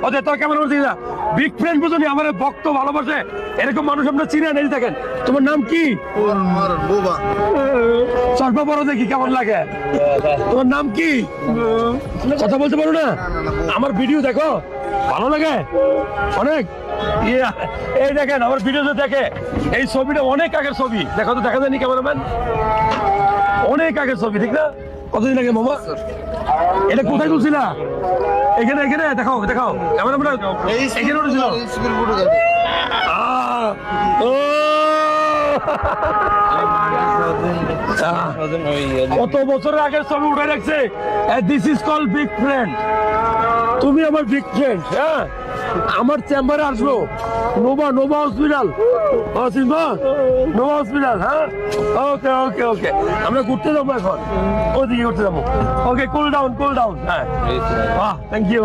ওদের তোর কেমন বলছিস না বিগ ফ্রেন্ড বুঝুনি আমার ভক্ত ভালোবাসে এরকম মানুষ আমরা চিনে নেই দেখেন তোমার নাম কি সর্ব বড় দেখি কেমন লাগে তোমার নাম কি কথা বলতে পারো না আমার ভিডিও দেখো ভালো লাগে অনেক এই দেখেন আমার ভিডিওতে দেখে এই ছবিটা অনেক আগের ছবি দেখো তো দেখা যায়নি ক্যামেরাম্যান অনেক আগের ছবি ঠিক না কতদিন আগে মামা এটা কোথায় তুলছিলা এখানে এখানে দেখাও দেখাও ক্যামেরাম্যান এখানে উঠেছিল ও কত বছরের আগের ছবি উঠে রাখছে this is call big friend তুমি আমার বিগ ফ্রেন্ড হ্যাঁ আমার চেম্বারে আসবো Nova Nova hospital Nova hospital হ্যাঁ ওকে ওকে ওকে আমরা ঘুরতে যাবো এখন ওদিকে ঘুরতে যাবো ওকে কুল ডাউন হ্যাঁ থ্যাংক ইউ